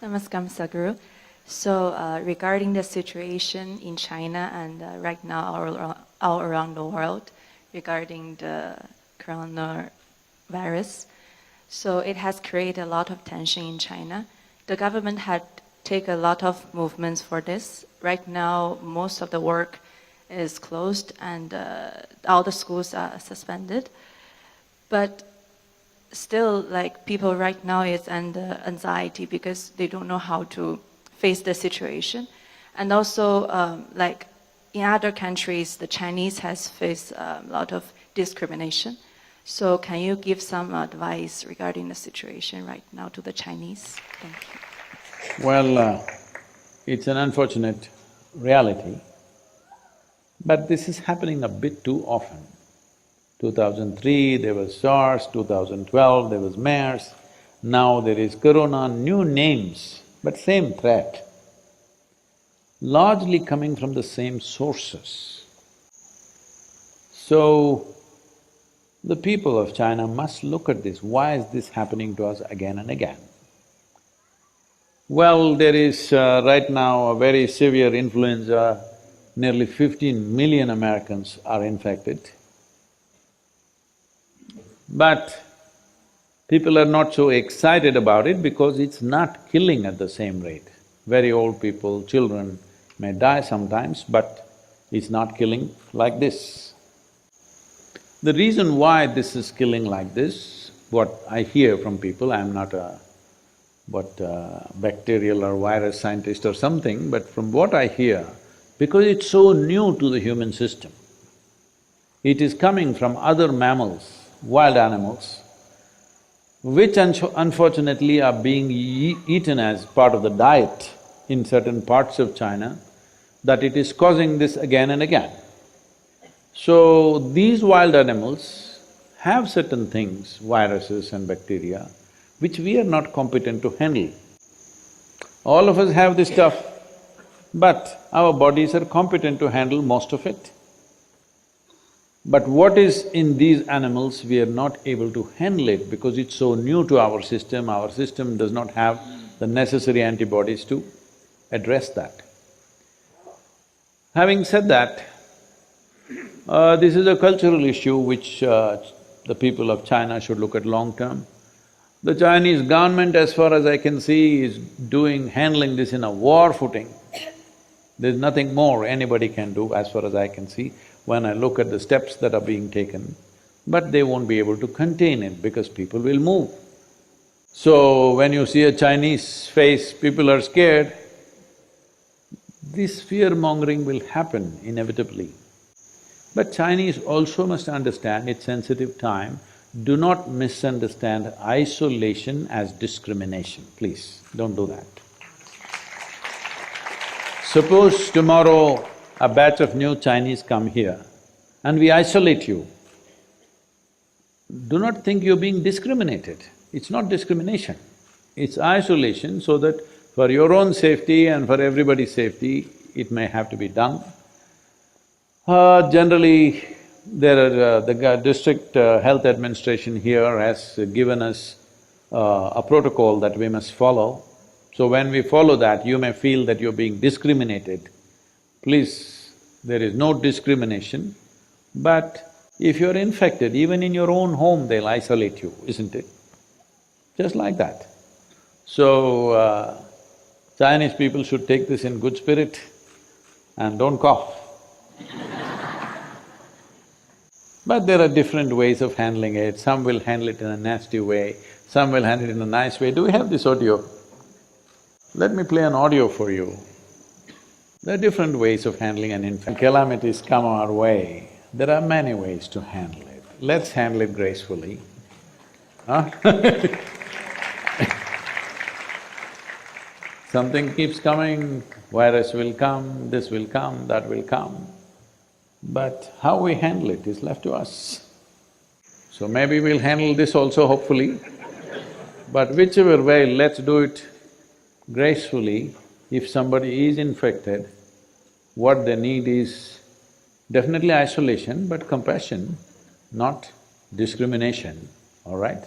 Namaskar, Sadhguru. So regarding the situation in China and right now all around the world regarding the coronavirus, so it has created a lot of tension in China. The government had taken a lot of movements for this. Right now, most of the work is closed and all the schools are suspended. But still, like, people right now is under anxiety because they don't know how to face the situation. And also, like in other countries, the Chinese has faced a lot of discrimination. So can you give some advice regarding the situation right now to the Chinese? Thank you. Well, it's an unfortunate reality, but this is happening a bit too often. 2003 there was SARS, 2012 there was MERS, now there is corona, new names, but same threat, largely coming from the same sources. So, the people of China must look at this, why is this happening to us again and again? Well, there is right now a very severe influenza, nearly 15 million Americans are infected. But people are not so excited about it because it's not killing at the same rate. Very old people, children may die sometimes, but it's not killing like this. The reason why this is killing like this, what I hear from people, I'm not a bacterial or virus scientist or something, but from what I hear, because it's so new to the human system, it is coming from other mammals, wild animals, which unfortunately are being eaten as part of the diet in certain parts of China, that it is causing this again and again. So, these wild animals have certain things, viruses and bacteria, which we are not competent to handle. All of us have this stuff, but our bodies are competent to handle most of it. But what is in these animals, we are not able to handle it because it's so new to our system does not have the necessary antibodies to address that. Having said that, this is a cultural issue which the people of China should look at long term. The Chinese government, as far as I can see, is handling this in a war footing. There's nothing more anybody can do as far as I can see when I look at the steps that are being taken, but they won't be able to contain it because people will move. So, when you see a Chinese face, people are scared, this fear-mongering will happen inevitably. But Chinese also must understand it's sensitive time, do not misunderstand isolation as discrimination, please, don't do that. Suppose tomorrow a batch of new Chinese come here and we isolate you, do not think you're being discriminated. It's not discrimination, it's isolation so that for your own safety and for everybody's safety, it may have to be done. Generally, the district health administration here has given us a protocol that we must follow. So when we follow that, you may feel that you're being discriminated. Please, there is no discrimination, but if you're infected, even in your own home, they'll isolate you, isn't it? Just like that. So, Chinese people should take this in good spirit and don't cough. But there are different ways of handling it, some will handle it in a nasty way, some will handle it in a nice way. Do we have this audio? Let me play an audio for you. There are different ways of handling an infection. Calamities come our way, there are many ways to handle it. Let's handle it gracefully, huh? Something keeps coming, virus will come, this will come, that will come. But how we handle it is left to us. So maybe we'll handle this also, hopefully. But whichever way, let's do it gracefully. If somebody is infected, what they need is definitely isolation, but compassion, not discrimination, all right?